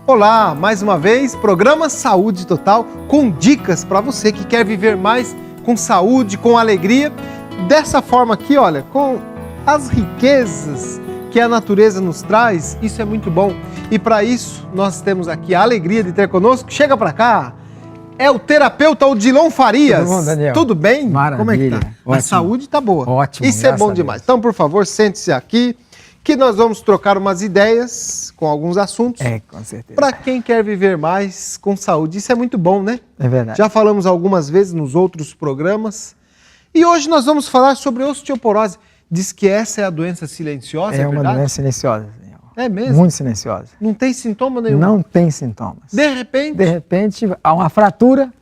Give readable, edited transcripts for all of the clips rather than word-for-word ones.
Olá, mais uma vez, programa Saúde Total com dicas para você que quer viver mais com saúde, com alegria. Dessa forma aqui, olha, com as riquezas que a natureza nos traz, isso é muito bom. E para isso, nós temos aqui a alegria de ter conosco. Chega para cá, é o terapeuta Odilon Farias. Tudo bom, Daniel? Tudo bem? Maravilha. Como é que tá? Ótimo. A saúde tá boa. Ótimo. Isso é bom demais. Então, por favor, sente-se aqui, que nós vamos trocar umas ideias com alguns assuntos. Com certeza. Para quem quer viver mais com saúde. Isso é muito bom, né? É verdade. Já falamos algumas vezes nos outros programas. E hoje nós vamos falar sobre osteoporose. Diz que essa é a doença silenciosa, é uma verdade? doença silenciosa, Daniel. É mesmo? Muito silenciosa. Não tem sintoma nenhum? Não tem sintomas. De repente, há uma fratura,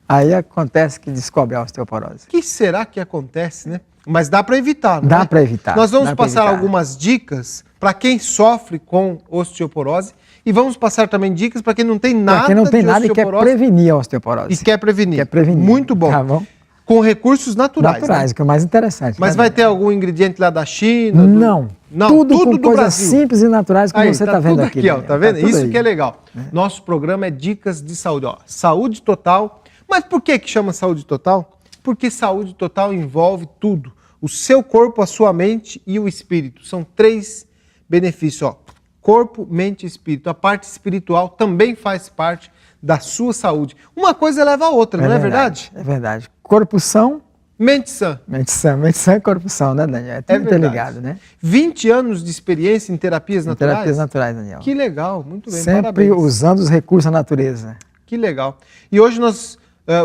aí acontece que descobre a osteoporose. O que será que acontece, né? Mas dá para evitar, não é? Dá para evitar. Nós vamos passar algumas dicas para quem sofre com osteoporose e vamos passar também dicas para quem não tem nada de osteoporose. Para quem não tem nada e quer prevenir a osteoporose. E quer prevenir. Quer prevenir. Muito bom. Tá bom? Com recursos naturais. Naturais, né? que é o mais interessante. Mas vai ter algum ingrediente lá da China? Não. Tudo com do coisas Brasil. simples e naturais, como Aí, você está vendo tudo aqui. Ó, tá vendo? Isso aí. que é legal. Nosso programa é Dicas de Saúde. Ó, saúde total. Mas por que chama saúde total? Porque saúde total envolve tudo. O seu corpo, a sua mente e o espírito. São 3 benefícios. Ó. Corpo, mente e espírito. A parte espiritual também faz parte da sua saúde. Uma coisa leva a outra, não é verdade? É verdade. Corpo são... Mente sã. Mente sã é corpo são, né, Daniel? É tudo interligado, né? 20 anos de experiência em terapias naturais? Terapias naturais, Daniel. Que legal, muito bem, Sempre parabéns. usando os recursos da natureza. Que legal. E hoje o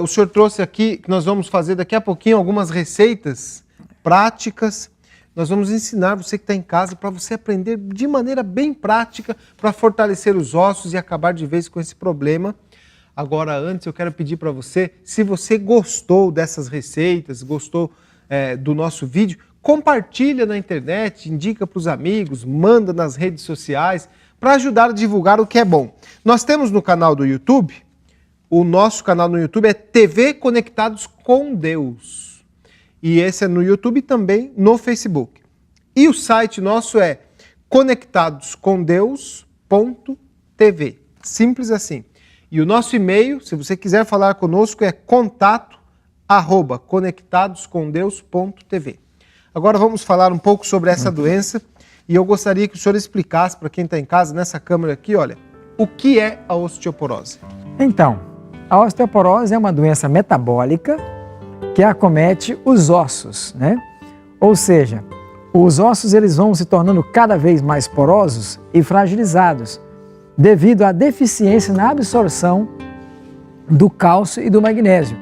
senhor trouxe aqui, que nós vamos fazer daqui a pouquinho, algumas receitas práticas. Nós vamos ensinar você que está em casa para você aprender de maneira bem prática para fortalecer os ossos e acabar de vez com esse problema. Agora, antes, eu quero pedir para você, se você gostou dessas receitas, gostou do nosso vídeo, compartilha na internet, indica para os amigos, manda nas redes sociais, para ajudar a divulgar o que é bom. Nós temos no canal do YouTube, o nosso canal no YouTube é TV Conectados com Deus. E esse é no YouTube e também no Facebook. E o site nosso é conectadoscomdeus.tv. Simples assim. E o nosso e-mail, se você quiser falar conosco, é contato@conectadoscomdeus.tv. Agora vamos falar um pouco sobre essa doença e eu gostaria que o senhor explicasse para quem está em casa, nessa câmera aqui, olha, o que é a osteoporose? Então, a osteoporose é uma doença metabólica que acomete os ossos, né? Ou seja, os ossos eles vão se tornando cada vez mais porosos e fragilizados, devido à deficiência na absorção do cálcio e do magnésio.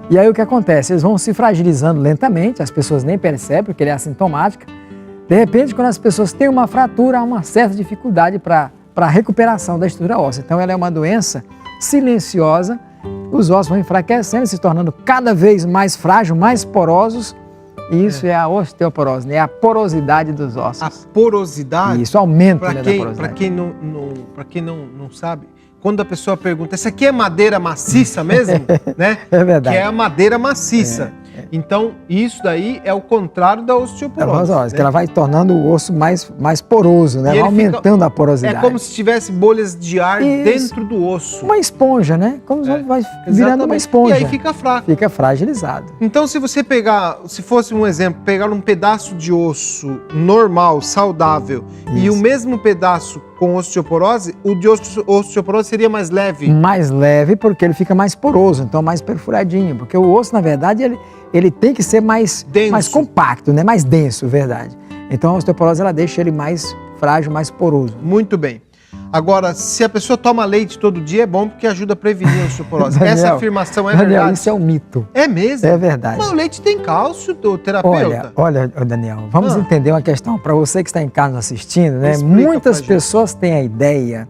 E aí o que acontece? Eles vão se fragilizando lentamente, as pessoas nem percebem, porque ele é assintomática. De repente, quando as pessoas têm uma fratura, há uma certa dificuldade para a recuperação da estrutura óssea. Então ela é uma doença silenciosa, os ossos vão enfraquecendo, se tornando cada vez mais frágeis, mais porosos. E isso é a osteoporose, né? A porosidade dos ossos. A porosidade? Isso, aumenta da porosidade. Para quem não sabe, quando a pessoa pergunta, essa aqui é madeira maciça mesmo? Né? É verdade. Que é a madeira maciça. Então, isso daí é o contrário da osteoporose. Né? Que ela vai tornando o osso mais poroso, né? Vai aumentando a porosidade. É como se tivesse bolhas de ar dentro do osso. Uma esponja, né? Como vai virando uma esponja. E aí fica fraco. Fica fragilizado. Então, se você pegar, se fosse um exemplo, pegar um pedaço de osso normal, saudável, e o mesmo pedaço com osteoporose, o de osteoporose seria mais leve? Mais leve porque ele fica mais poroso, então mais perfuradinho. Porque o osso, na verdade, ele tem que ser mais compacto, né? Mais denso, verdade. Então a osteoporose ela deixa ele mais frágil, mais poroso. Muito bem. Agora, se a pessoa toma leite todo dia, é bom porque ajuda a prevenir a osteoporose. Daniel, essa afirmação é Daniel, verdade? Isso é um mito. É mesmo? É verdade. Mas o leite tem cálcio, terapeuta. Olha, Daniel, vamos entender uma questão. Para você que está em casa assistindo, né? Explica Muitas pessoas têm a ideia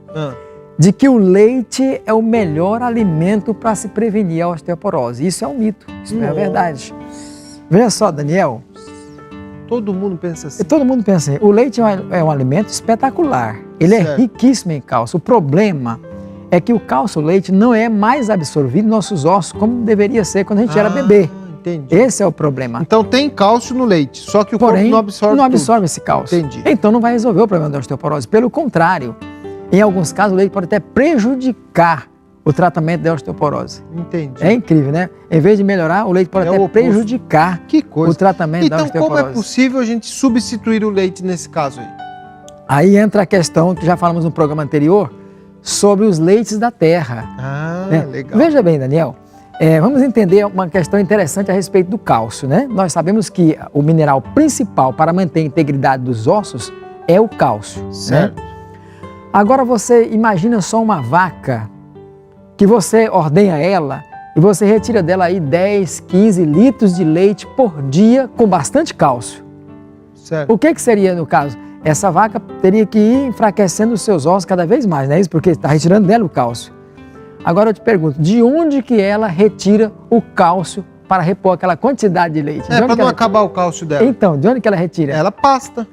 de que o leite é o melhor alimento para se prevenir a osteoporose. Isso é um mito, isso não é verdade. Veja só, Daniel. Todo mundo pensa assim. Todo mundo pensa assim. O leite é um alimento espetacular. Ele é riquíssimo em cálcio. O problema é que o cálcio-leite não é mais absorvido nos nossos ossos como deveria ser quando a gente era bebê. Entendi. Esse é o problema. Então tem cálcio no leite, só que o corpo não absorve esse cálcio. Entendi. Então não vai resolver o problema da osteoporose. Pelo contrário, Em alguns casos, o leite pode até prejudicar o tratamento da osteoporose. Entendi. É incrível, né? Em vez de melhorar, o leite pode até prejudicar que coisa. o tratamento da Então, osteoporose. como é possível a gente substituir o leite nesse caso aí? Aí entra a questão que já falamos no programa anterior sobre os leites da terra. Ah, né? legal. Veja bem, Daniel, vamos entender uma questão interessante a respeito do cálcio, né? Nós sabemos que o mineral principal para manter a integridade dos ossos é o cálcio. Certo. Né? Agora você imagina só uma vaca que você ordenha ela e você retira dela aí 10, 15 litros de leite por dia com bastante cálcio. Certo. O que seria no caso? Essa vaca teria que ir enfraquecendo os seus ossos cada vez mais, não é isso? Porque está retirando dela o cálcio. Agora eu te pergunto, de onde que ela retira o cálcio para repor aquela quantidade de leite? Para não acabar o cálcio dela. Então, de onde que ela retira? Ela pasta.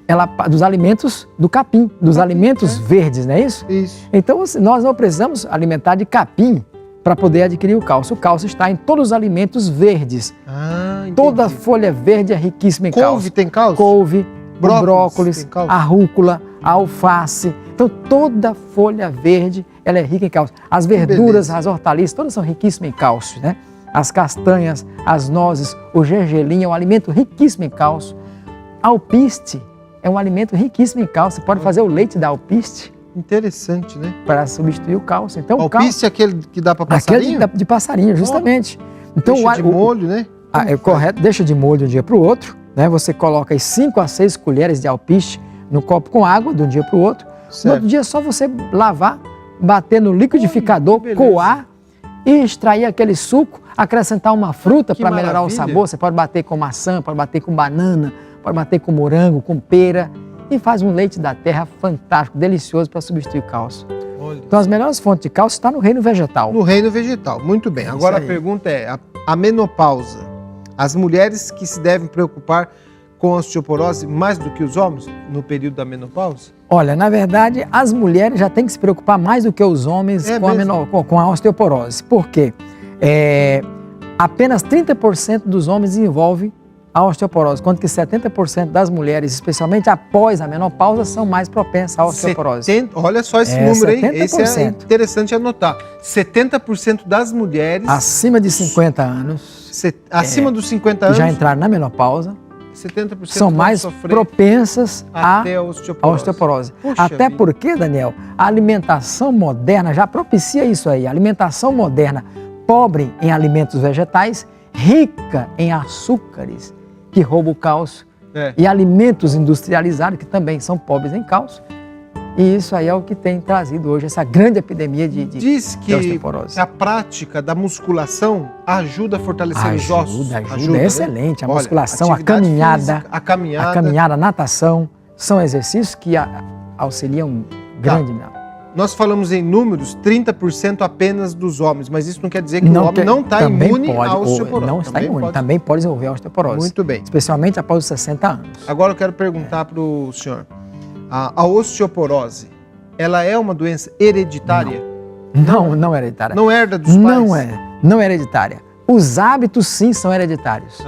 Dos alimentos do capim, dos alimentos verdes, não é isso? Isso. Então, nós não precisamos alimentar de capim para poder adquirir o cálcio. O cálcio está em todos os alimentos verdes. Ah, entendi. Toda folha verde é riquíssima em cálcio. Couve tem cálcio? Couve, brócolis, tem cálcio? a rúcula, a alface. Então, toda folha verde, ela é rica em cálcio. As verduras, as hortaliças, todas são riquíssimas em cálcio, né? As castanhas, as nozes, o gergelim é um alimento riquíssimo em cálcio. A alpiste é um alimento riquíssimo em cálcio. Você pode fazer o leite da alpiste. Interessante, né? Para substituir o cálcio. Então, alpiste é aquele que dá para passarinho? Aquele de passarinho, justamente. Então, deixa de molho, né? É correto, deixa de molho de um dia para o outro. Né? Você coloca aí 5 a 6 colheres de alpiste no copo com água de um dia para o outro. Certo. No outro dia é só você lavar, bater no liquidificador, coar e extrair aquele suco, acrescentar uma fruta para melhorar o sabor. Você pode bater com maçã, pode bater com banana, pode bater com morango, com pera e faz um leite da terra fantástico, delicioso para substituir o cálcio. Olha. Então as melhores fontes de cálcio estão no reino vegetal. No reino vegetal, muito bem. Agora a pergunta é, a menopausa, as mulheres que se devem preocupar com a osteoporose mais do que os homens no período da menopausa? Olha, na verdade, as mulheres já têm que se preocupar mais do que os homens com a osteoporose. Por quê? Apenas 30% dos homens desenvolvem a osteoporose, enquanto que 70% das mulheres, especialmente após a menopausa, são mais propensas à osteoporose. Olha só esse número, hein? 70%. Esse é interessante anotar. 70% das mulheres... Acima de 50 anos... Acima dos 50 anos... já entraram na menopausa... 70% são mais propensas à osteoporose. Até porque, Daniel, a alimentação moderna já propicia isso aí. A alimentação moderna pobre em alimentos vegetais, rica em açúcares, que roubam o cálcio, e alimentos industrializados, que também são pobres em cálcio. E isso aí é o que tem trazido hoje essa grande epidemia de osteoporose. Diz que a prática da musculação ajuda a fortalecer os ossos. Ajuda, é excelente. A musculação, a caminhada, a natação, são exercícios que auxiliam grande. Nós falamos em números, 30% apenas dos homens, mas isso não quer dizer que o homem não está imune à osteoporose. Não está imune, também pode desenvolver a osteoporose. Muito bem. Especialmente após os 60 anos. Agora eu quero perguntar para o senhor. A osteoporose, ela é uma doença hereditária? Não é hereditária. Não herda dos pais? Não é hereditária. Os hábitos, sim, são hereditários.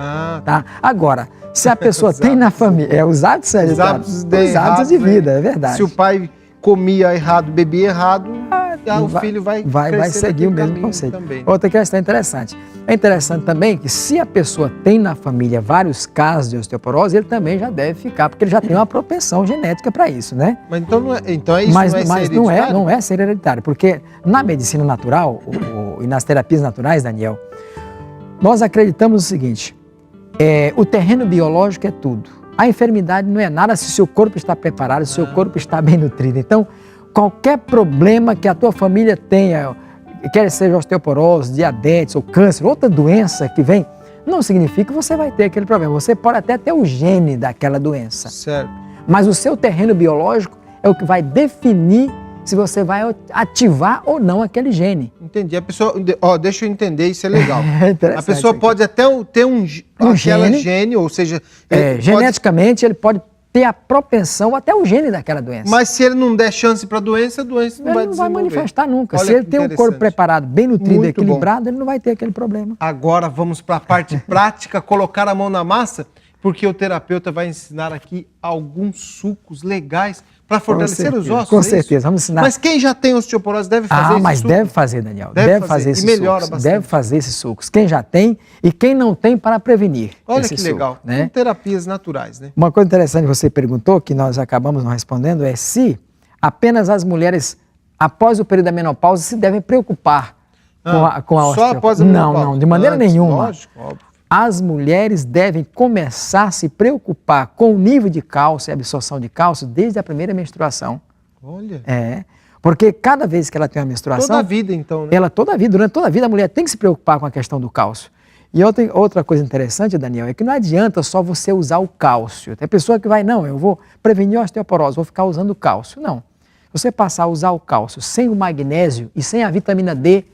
Tá? Agora, se a pessoa tem na família... os hábitos são hereditários. Os hábitos de vida, é verdade. Se o pai comia errado, bebia errado, o filho vai seguir o mesmo conceito. Também. Outra questão interessante. É interessante também que se a pessoa tem na família vários casos de osteoporose, ele também já deve ficar, porque ele já tem uma propensão genética para isso, né? Mas então é isso, mas não é ser hereditário, porque na medicina natural e nas terapias naturais, Daniel, nós acreditamos o seguinte, o terreno biológico é tudo. A enfermidade não é nada se o seu corpo está preparado, se o seu corpo está bem nutrido. Então, qualquer problema que a tua família tenha, quer seja osteoporose, diabetes ou câncer, outra doença que vem, não significa que você vai ter aquele problema. Você pode até ter o gene daquela doença. Certo. Mas o seu terreno biológico é o que vai definir se você vai ativar ou não aquele gene. Entendi. A pessoa, deixa eu entender, isso é legal. A pessoa aqui. pode até ter um gene, ou seja... geneticamente ele pode ter a propensão, até o gene daquela doença. Mas se ele não der chance para a doença não vai desenvolver. Ele não vai manifestar nunca. Olha, se ele tem um corpo preparado, bem nutrido, muito equilibrado, bom. Ele não vai ter aquele problema. Agora vamos para a parte prática, colocar a mão na massa. porque o terapeuta vai ensinar aqui alguns sucos legais para fortalecer os ossos. Com certeza, vamos ensinar. Mas quem já tem osteoporose deve fazer esse mas suco? deve fazer, Daniel. Deve fazer esses e melhora sucos. bastante. Deve fazer esses sucos. Quem já tem e quem não tem para prevenir. Olha esse que suco, legal. né? Com terapias naturais, né? Uma coisa interessante que você perguntou, que nós acabamos não respondendo, é se apenas as mulheres, após o período da menopausa, se devem preocupar com a só osteoporose. após a menopausa? Não, de maneira nenhuma. Lógico, óbvio. As mulheres devem começar a se preocupar com o nível de cálcio e absorção de cálcio desde a primeira menstruação. Olha. Porque cada vez que ela tem uma menstruação... Toda a vida, então, né? Durante toda a vida, a mulher tem que se preocupar com a questão do cálcio. E outra coisa interessante, Daniel, é que não adianta só você usar o cálcio. Tem pessoa que vai, não, eu vou prevenir a osteoporose, vou ficar usando o cálcio. Não. Se você passar a usar o cálcio sem o magnésio e sem a vitamina D,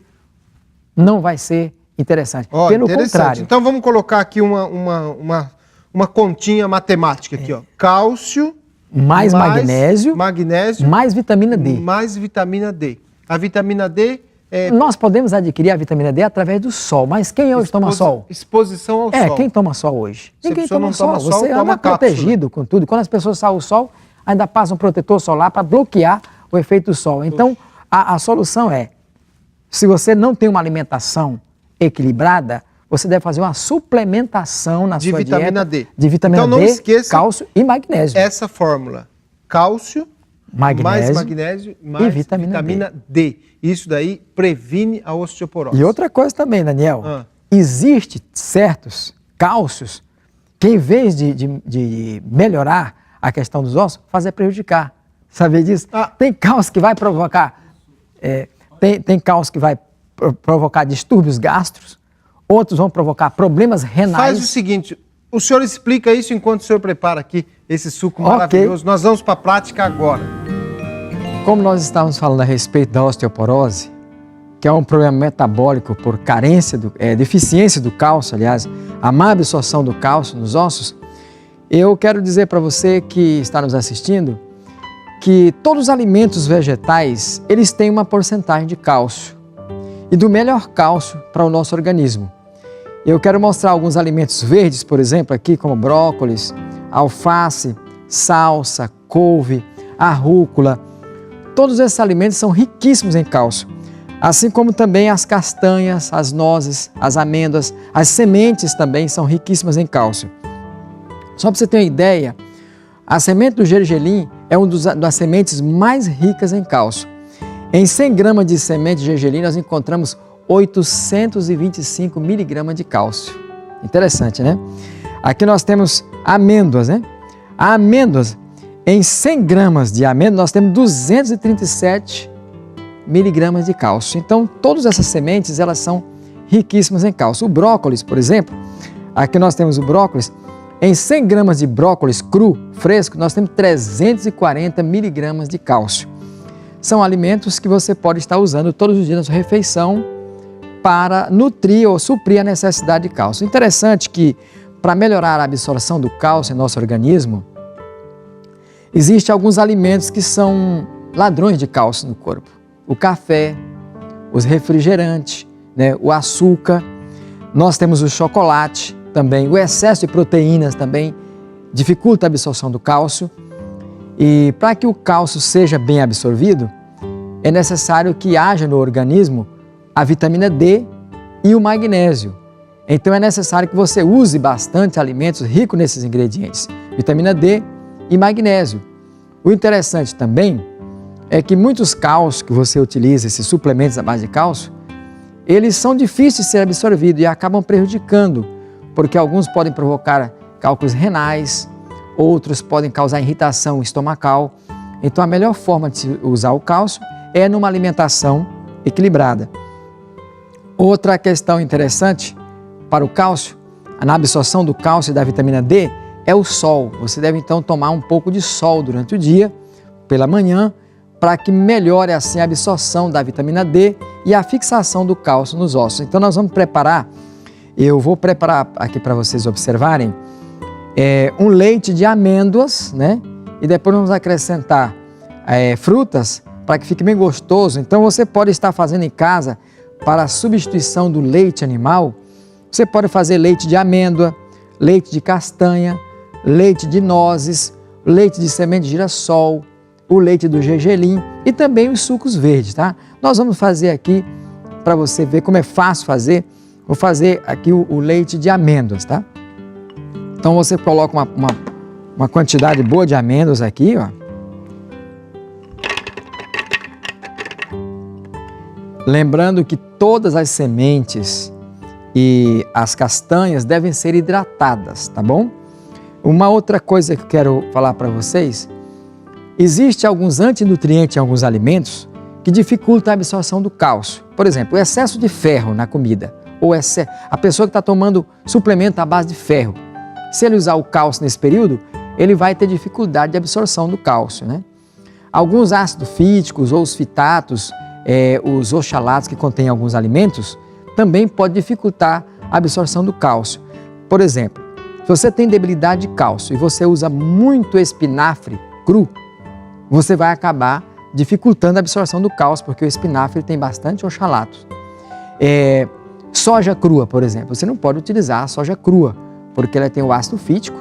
não vai ser interessante. Pelo contrário. Então vamos colocar aqui uma continha matemática aqui, ó. Cálcio mais magnésio, mais vitamina D. Mais vitamina D. A vitamina D nós podemos adquirir a vitamina D através do sol, mas quem hoje toma sol? Exposição ao sol. Quem toma sol hoje? Ninguém toma sol. Você toma anda protegido com tudo. Quando as pessoas saem ao sol, ainda passa um protetor solar para bloquear o efeito do sol. Então, a solução é, se você não tem uma alimentação equilibrada, você deve fazer uma suplementação na sua vitamina dieta D. De vitamina então, não D, esqueça cálcio e magnésio. Essa fórmula, cálcio, mais magnésio, mais vitamina D. Isso daí previne a osteoporose. E outra coisa também, Daniel, existe certos cálcios que em vez de melhorar a questão dos ossos, fazer prejudicar. Sabia disso? Tem cálcio que vai provocar... Tem cálcio que vai provocar distúrbios gástricos, outros vão provocar problemas renais. Faz o seguinte, o senhor explica isso enquanto o senhor prepara aqui esse suco maravilhoso. Nós vamos para a prática agora. Como nós estávamos falando a respeito da osteoporose, que é um problema metabólico por carência, deficiência do cálcio, aliás, a má absorção do cálcio nos ossos, eu quero dizer para você que está nos assistindo que todos os alimentos vegetais, eles têm uma porcentagem de cálcio e do melhor cálcio para o nosso organismo. Eu quero mostrar alguns alimentos verdes, por exemplo, aqui como brócolis, alface, salsa, couve, a rúcula. Todos esses alimentos são riquíssimos em cálcio, assim como também as castanhas, as nozes, as amêndoas, as sementes também são riquíssimas em cálcio. Só para você ter uma ideia, a semente do gergelim é uma das sementes mais ricas em cálcio. Em 100 gramas de semente de gergelim, nós encontramos 825 miligramas de cálcio. Interessante, né? Aqui nós temos amêndoas, né? A amêndoas, em 100 gramas de amêndoas, nós temos 237 miligramas de cálcio. Então, todas essas sementes, elas são riquíssimas em cálcio. O brócolis, por exemplo, aqui nós temos o brócolis, em 100 gramas de brócolis cru, fresco, nós temos 340 miligramas de cálcio. São alimentos que você pode estar usando todos os dias na sua refeição para nutrir ou suprir a necessidade de cálcio. Interessante que, para melhorar a absorção do cálcio em nosso organismo, existem alguns alimentos que são ladrões de cálcio no corpo. O café, os refrigerantes, né, o açúcar, nós temos o chocolate também, o excesso de proteínas também dificulta a absorção do cálcio. E para que o cálcio seja bem absorvido, é necessário que haja no organismo a vitamina D e o magnésio. Então é necessário que você use bastante alimentos ricos nesses ingredientes, vitamina D e magnésio. O interessante também é que muitos cálcios que você utiliza, esses suplementos à base de cálcio, eles são difíceis de ser absorvidos e acabam prejudicando, porque alguns podem provocar cálculos renais, outros podem causar irritação estomacal. Então a melhor forma de usar o cálcio é numa alimentação equilibrada. Outra questão interessante para o cálcio, na absorção do cálcio e da vitamina D, é o sol. Você deve então tomar um pouco de sol durante o dia, pela manhã, para que melhore assim a absorção da vitamina D e a fixação do cálcio nos ossos. Então nós vamos preparar, eu vou preparar aqui para vocês observarem, um leite de amêndoas, né? E depois vamos acrescentar frutas para que fique bem gostoso. Então você pode estar fazendo em casa para a substituição do leite animal. Você pode fazer leite de amêndoa, leite de castanha, leite de nozes, leite de semente de girassol, o leite do gergelim e também os sucos verdes, tá? Nós vamos fazer aqui, para você ver como é fácil fazer, vou fazer aqui o leite de amêndoas, tá? Então você coloca uma quantidade boa de amêndoas aqui, ó. Lembrando que todas as sementes e as castanhas devem ser hidratadas, tá bom? Uma outra coisa que eu quero falar para vocês, existe alguns antinutrientes em alguns alimentos que dificultam a absorção do cálcio. Por exemplo, o excesso de ferro na comida, ou a pessoa que está tomando suplemento à base de ferro. Se ele usar o cálcio nesse período, ele vai ter dificuldade de absorção do cálcio, né? Alguns ácidos fíticos ou os fitatos, os oxalatos que contêm alguns alimentos, também pode dificultar a absorção do cálcio. Por exemplo, se você tem debilidade de cálcio e você usa muito espinafre cru, você vai acabar dificultando a absorção do cálcio, porque o espinafre tem bastante oxalatos. Soja crua, por exemplo, você não pode utilizar a soja crua, porque ela tem o ácido fítico,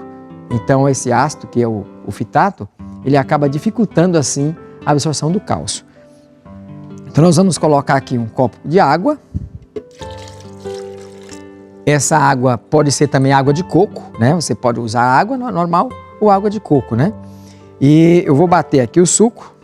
então esse ácido, que é o fitato, ele acaba dificultando assim a absorção do cálcio. Então nós vamos colocar aqui um copo de água. Essa água pode ser também água de coco, né? Você pode usar água normal ou água de coco, né? E eu vou bater aqui o suco.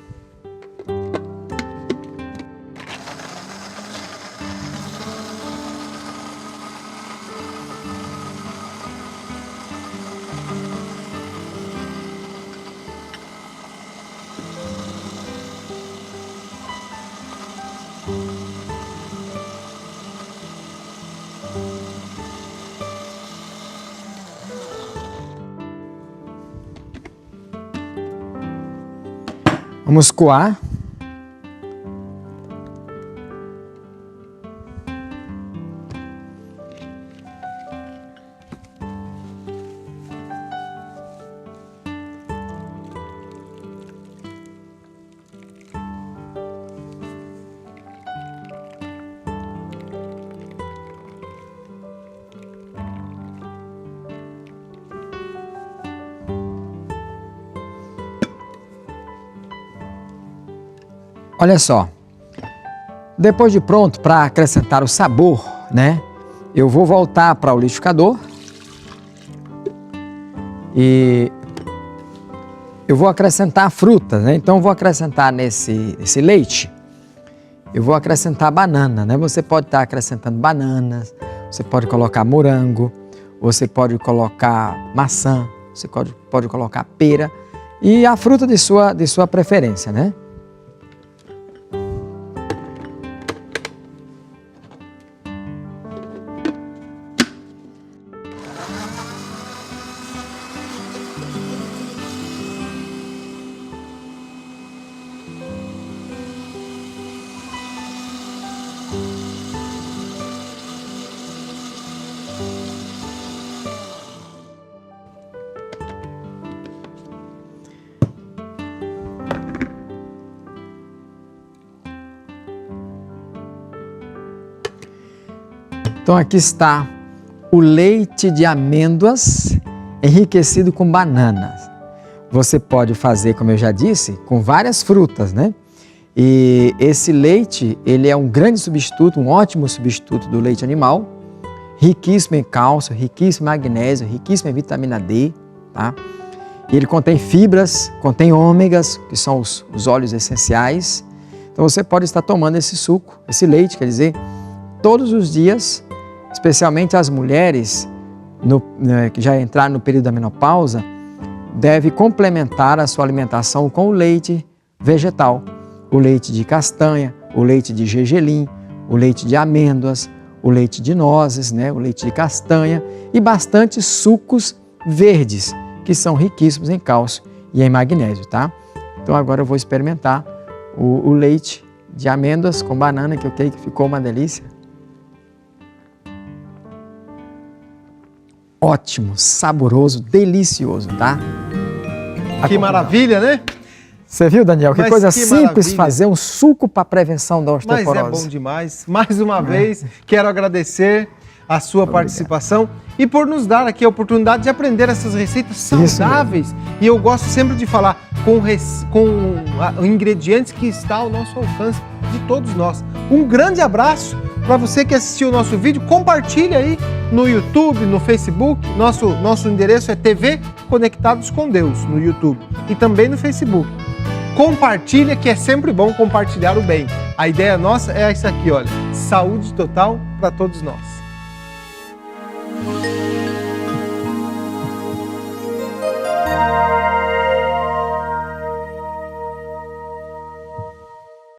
Vamos coar. Olha só, depois de pronto, para acrescentar o sabor, né? Eu vou voltar para o liquidificador e eu vou acrescentar frutas, né? Então eu vou acrescentar nesse leite, eu vou acrescentar banana, né? Você pode estar acrescentando bananas, você pode colocar morango, você pode colocar maçã, você pode colocar pera e a fruta de sua preferência, né? Então aqui está o leite de amêndoas enriquecido com bananas. Você pode fazer, como eu já disse, com várias frutas, né? E esse leite, ele é um grande substituto, um ótimo substituto do leite animal, riquíssimo em cálcio, riquíssimo em magnésio, riquíssimo em vitamina D, tá? E ele contém fibras, contém ômegas, que são os óleos essenciais. Então você pode estar tomando esse suco, esse leite, quer dizer, todos os dias, especialmente as mulheres que já entraram no período da menopausa, deve complementar a sua alimentação com o leite vegetal, o leite de castanha, o leite de gergelim, o leite de amêndoas, o leite de nozes, né, o leite de castanha e bastante sucos verdes, que são riquíssimos em cálcio e em magnésio, tá? Então agora eu vou experimentar o leite de amêndoas com banana, que eu creio que ficou uma delícia. Ótimo, saboroso, delicioso, tá? Que maravilha, né? Você viu, Daniel? Que coisa simples maravilha. fazer um suco para prevenção da osteoporose. Mas é bom demais. Mais uma vez, quero agradecer a sua participação e por nos dar aqui a oportunidade de aprender essas receitas saudáveis. E eu gosto sempre de falar com ingredientes que está ao nosso alcance de todos nós. Um grande abraço para você que assistiu o nosso vídeo. Compartilhe aí no YouTube, no Facebook. Nosso endereço é TV Conectados com Deus no YouTube e também no Facebook. Compartilha, que é sempre bom compartilhar o bem. A ideia nossa é essa aqui, olha, saúde total para todos nós.